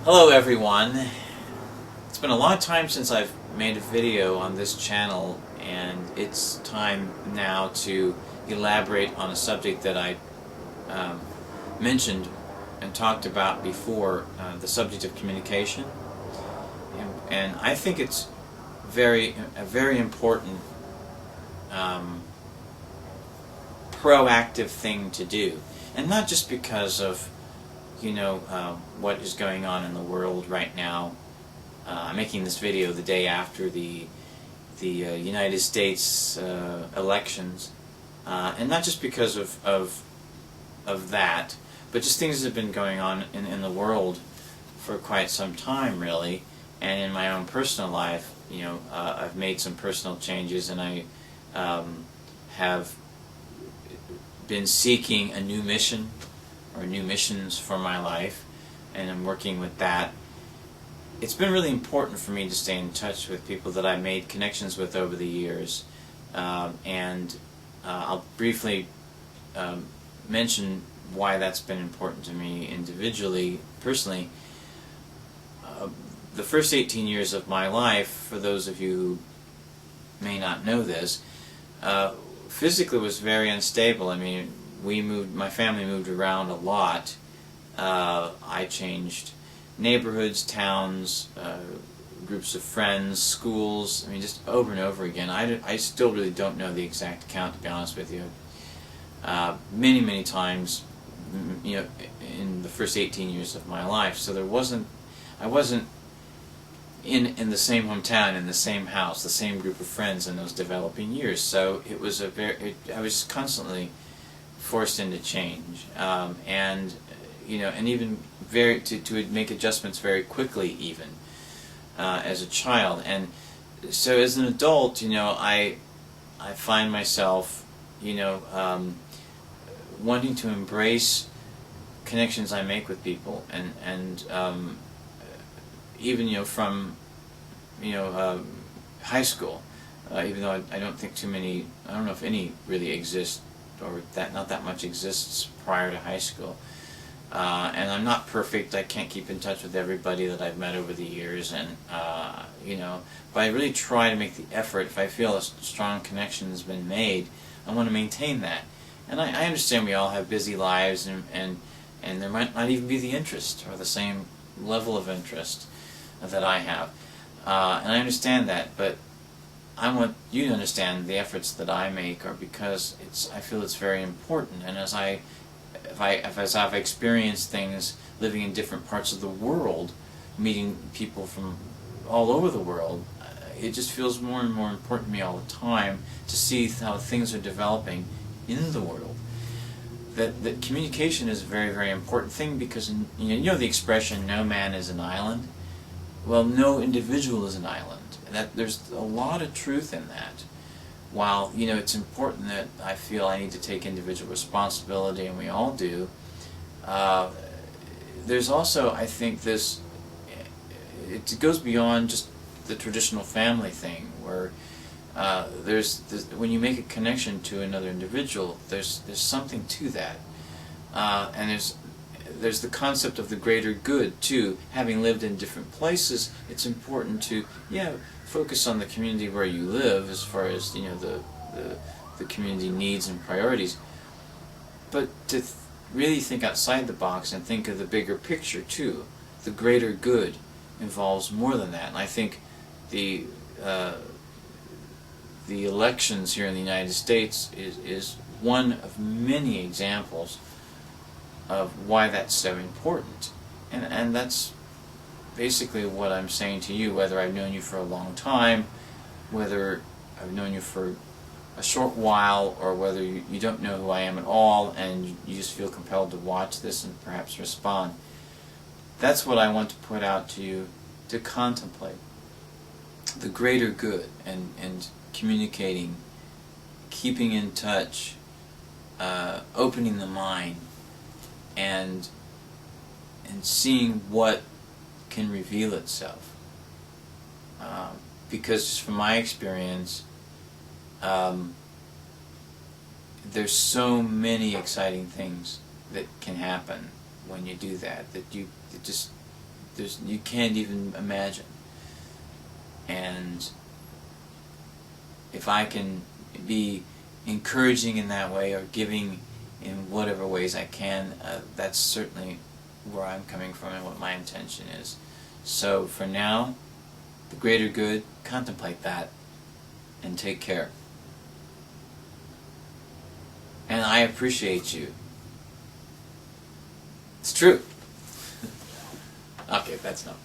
Hello everyone. It's been a long time since I've made a video on this channel, and it's time now to elaborate on a subject that I um, mentioned and talked about before, the subject of communication. And I think it's a very important um, proactive thing to do, and not just because of what is going on in the world right now. I'm making this video the day after the United States elections, and not just because of that, but just things that have been going on in the world for quite some time, really, and in my own personal life. I've made some personal changes, and I have been seeking a new mission or new missions for my life, and I'm working with that. It's been really important for me to stay in touch with people that I made connections with over the years, and I'll briefly mention why that's been important to me individually, personally. The first 18 years of my life, for those of you who may not know this, physically was very unstable. I mean, my family moved around a lot. I changed neighborhoods, towns, groups of friends, schools. I mean, just over and over again. I still really don't know the exact count, to be honest with you. Many times, in the first 18 years of my life. So I wasn't in the same hometown, in the same house, the same group of friends in those developing years. So it was I was constantly forced into change, and even to make adjustments very quickly, even as a child. And so as an adult, I find myself wanting to embrace connections I make with people, and even from high school, even though I don't think too many, I don't know if any really exist, or that not that much exists prior to high school. And I'm not perfect. I can't keep in touch with everybody that I've met over the years, and but I really try to make the effort. If I feel a strong connection has been made, I want to maintain that. And I understand we all have busy lives, and there might not even be the interest or the same level of interest that I have, and I understand that. But I want you to understand the efforts that I make are because I feel it's very important. And as I've experienced things living in different parts of the world, meeting people from all over the world, it just feels more and more important to me all the time to see how things are developing in the world. That communication is a very important thing, because you know the expression, no man is an island. Well, no individual is an island. There's a lot of truth in that. While it's important that I feel I need to take individual responsibility, and we all do, there's also, I think, it goes beyond just the traditional family thing, where when you make a connection to another individual, there's something to that, and there's the concept of the greater good too. Having lived in different places, it's important to focus on the community where you live, as far as the community needs and priorities, but to really think outside the box and think of the bigger picture too. The greater good involves more than that, and I think the elections here in the United States is one of many examples of why that's so important. And that's basically what I'm saying to you, whether I've known you for a long time, whether I've known you for a short while, or whether you don't know who I am at all and you just feel compelled to watch this and perhaps respond. That's what I want to put out to you to contemplate. The greater good, and communicating, keeping in touch, opening the mind, and seeing what can reveal itself. Because just from my experience, there's so many exciting things that can happen when you do that, that you can't even imagine. And if I can be encouraging in that way or giving in whatever ways I can, that's certainly where I'm coming from and what my intention is. So for now, the greater good, contemplate that and take care. And I appreciate you. It's true. Okay, that's not.